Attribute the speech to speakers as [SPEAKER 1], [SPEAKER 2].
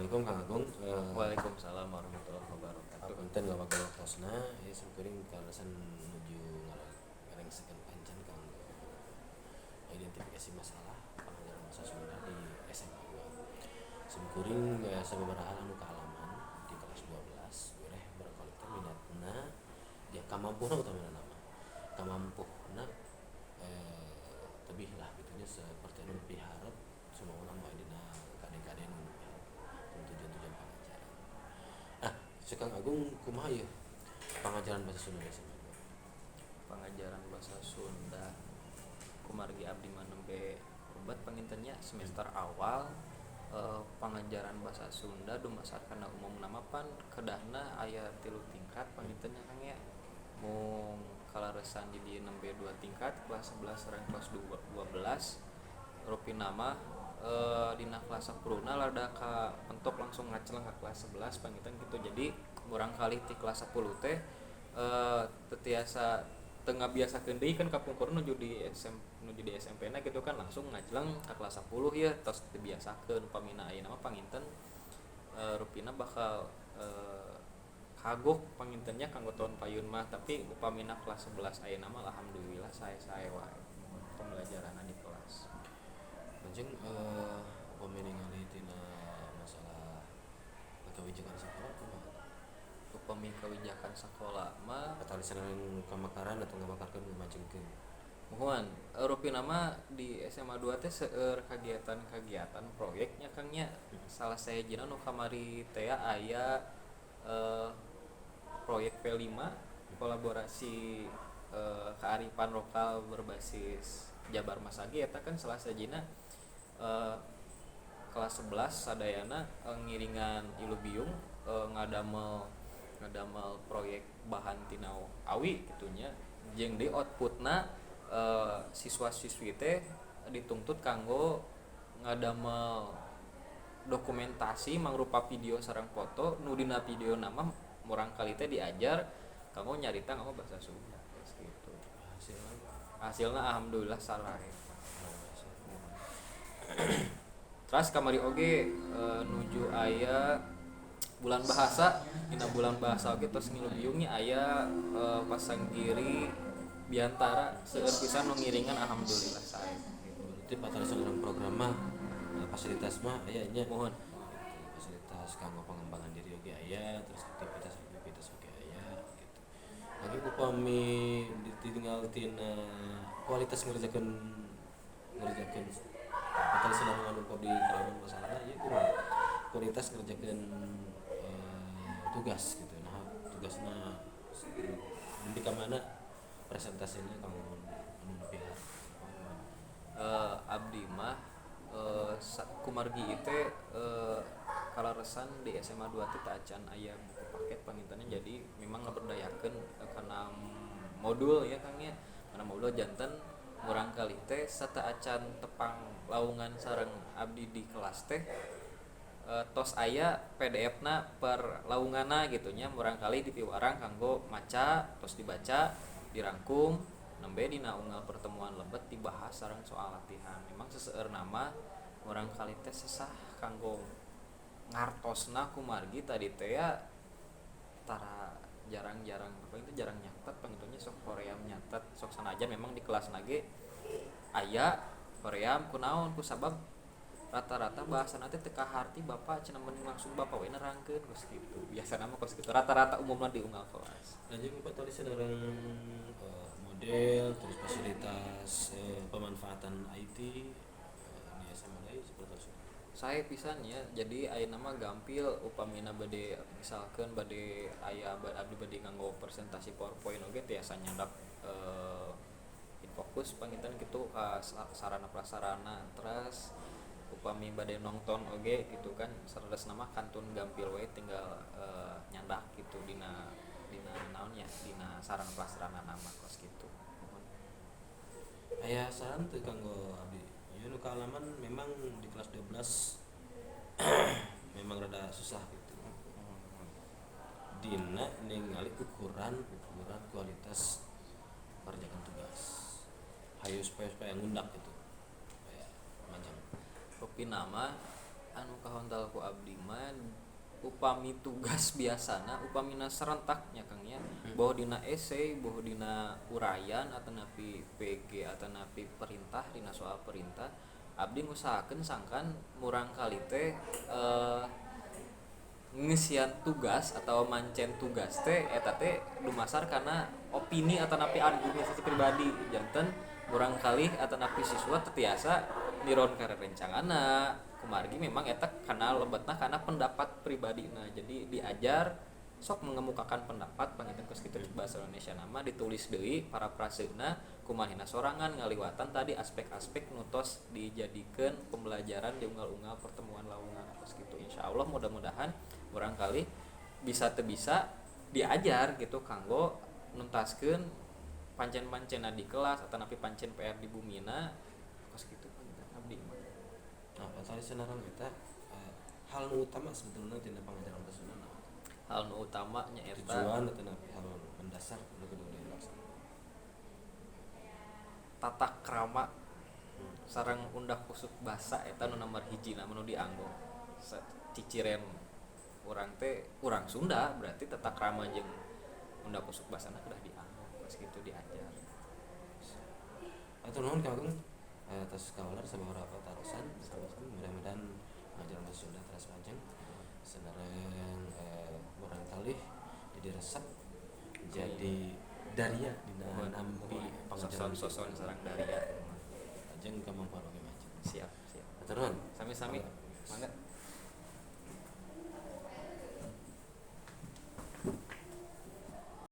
[SPEAKER 1] Assalamualaikum Kang Agung.
[SPEAKER 2] Waalaikumsalam warahmatullahi wabarakatuh.
[SPEAKER 1] Punten ngawagal kosna ya samkuring kalasan menuju ngarengsekeun pancan kanggo identifikasi masalah pengajaran bahasa Sunda di SMA 2. Samkuring sababaraha anu kaalaman di kelas 12 ureh berkolektif minatna dia kamampuna utamana nama. Kamampuna tebih lah gitunya seperti anu piharep semua nama dina kade-kade nu tujuan-tujuan pengajaran. Kang Agung kumaha ya pengajaran bahasa Sunda di SMA 2?
[SPEAKER 2] Pengajaran bahasa Sunda kumargi abdi manembe obat pangintennya semester awal. Pengajaran bahasa Sunda dumasarkan umum nama pan kedahna aya 3 tingkat pangintennya Kang ya. Mung kalaresan jadi nembe 2 tingkat kelas 11 sareng kelas 12 rupi nama dina kelas 10 lada ka pentok langsung ngaceleng ka kelas 11 panginten gitu. Jadi kurang kali di kelas 10 teh tetiasa tengah biasa deui kan kapungkur nuju di SMP na gitu kan langsung ngajeleng ka kelas 10 ya tos dibiasakeun upamina ayeuna mah panginten rupina bakal kagok pangintennya kanggo tahun payun mah, tapi upamina kelas 11 ayeuna mah alhamdulillah sae-sae wae pembelajaranna di kelas.
[SPEAKER 1] Anjing upami ningali tina masalah kebijakan sekolah kumaha?
[SPEAKER 2] Upami kebijakan sekolah mah
[SPEAKER 1] Katalisan kamakaran atau ngamakarkeun ngamajengkeun.
[SPEAKER 2] muhuan rupina mah di SMA 2 teh seueur kagiatan-kagiatan proyeknya Kang nya. Salah sahijina nu kamari teh aya proyek P5 kolaborasi kearifan lokal berbasis Jabar Masagi eta kan salah sahijina kelas 11 sadayana ngiringan Ilubiung ngadamel proyek bahan tina awi gitunya jeung di outputna siswa-siswi teh dituntut kanggo ngadamel dokumentasi mangrupa video sareng foto nu dina video nama murang kali teh diajar kanggo nyarita ngomong bahasa Sunda gitu. Hasilna alhamdulillah salahe. Terus kamari oge nuju aya bulan bahasa dina bulan bahasa oge terus ngilubiungnya aya pasanggiri biantara seueur pisan nu ngiringan alhamdulillah sae.
[SPEAKER 1] Berarti patalisan dalam program mah fasilitas mah aya nya.
[SPEAKER 2] Mohon
[SPEAKER 1] Fasilitas kanggo pengembangan diri oge aya, terus aktivitas oge aya gitu. Lagi upami ditinggal tina kualitas ngerjakeun patalisan anu di kalangan masalahna ieu kurang kualitas ngerjakeun tugas gitu. Nah, tugasna di ka mana presentasinya kanggo anu pihak
[SPEAKER 2] abdi mah kumargi itu kalaresan di SMA 2 teh acan aya buku paket pangintennya jadi memang ngaberdayakeun kana modul ya Kang ya. Kana modul janten murang kali teh sata acan tepang laungan sareng abdi di kelas teh tos aya PDF-na per launganna gitu nya murang kali dipiwarang kanggo maca tos dibaca dirangkum nembe dina unggal pertemuan lebet dibahas sareng soal latihan. Memang seseueur nama murang kali teh sesah kanggo ngartosna kumargi tadi teh ya tara jarang-jarang apa itu jarang nyatet pangitunya sok hoream nyatet sok sanajan memang di kelas nage aya hoream kunaon ku sabab rata-rata bahasa nanti teka harti bapak cenah mending langsung bapak we nerangkeun geus kitu. Biasa nama kos kitu rata-rata umumna di unggal kelas.
[SPEAKER 1] anjing patalisan orang model terus fasilitas pemanfaatan IT di SMA lain seperti itu.
[SPEAKER 2] Saya pisan ya jadi ayeuna mah gampil upamina bade misalkeun bade aya abdi bade nganggo presentasi PowerPoint oge tiasa nyandak infokus panginten kitu ka sarana prasarana. Terus upami bade nonton oge gitu kan saredes nama kantun gampil we tinggal nyandak gitu dina naon ya dina sarana prasarana nama kos kitu.
[SPEAKER 1] Aya saran teu kanggo abdi ieu nu kaalaman memang di kelas 12 memang rada susah gitu dina ningali ukuran kualitas kerjakan tugas hayu supaya ngundak gitu supaya majang
[SPEAKER 2] Rupi nama anu kahontal ku abdi mah upami tugas biasana upamina serentaknya Kang nya bahwa dina esei bahwa dina urayan atau napi PG atau napi perintah dina soal perintah abdi ngusahakeun sangkan murang kali teh ngisian tugas atau mancen tugas teh eta teh dumasar karena opini atau napi argumentasi pribadi janten murang kali atau napi siswa tetiasa niron karena rencangana kumargi memang eta karena lebetna karena pendapat pribadi nah jadi diajar sok mengemukakan pendapat panginten kos kitu bahasa Indonesia nama ditulis deui para praseuna kumanehna sorangan ngaliwatan tadi aspek-aspek nutos dijadikeun pembelajaran di unggal-unggal pertemuan lawungan kos kitu insyaallah mudah-mudahan barangkali bisa teu bisa diajar gitu kanggo nuntaskeun pancen-pancena di kelas atau napi pancen PR di bumina kos kitu panginten abdi mah.
[SPEAKER 1] Nah tadi senarang eta hal nu utama sebetulnya tina pangajaran pesona
[SPEAKER 2] Hal nu utama nya eta
[SPEAKER 1] tujuan atau napi hal mendasar nu kudu dilaksanakan
[SPEAKER 2] tata krama sareng undak kusuk basa eta nu nomor hiji nu dianggo ciciren urang teh urang Sunda berarti tata krama jeung undak kusuk basana udah dianggo geus kitu diajar.
[SPEAKER 1] Atur nuhun Kang Agung atas kawalar sababaraha tarosan mudah-mudahan ngajaran bahasa Sunda teras panjang senareng barangkali diresep jadi daria dina nampi pangajaran
[SPEAKER 2] soson sareng daria
[SPEAKER 1] ajeng kemampuan oge macam.
[SPEAKER 2] siap
[SPEAKER 1] Atur nuhun.
[SPEAKER 2] sami-sami mangga.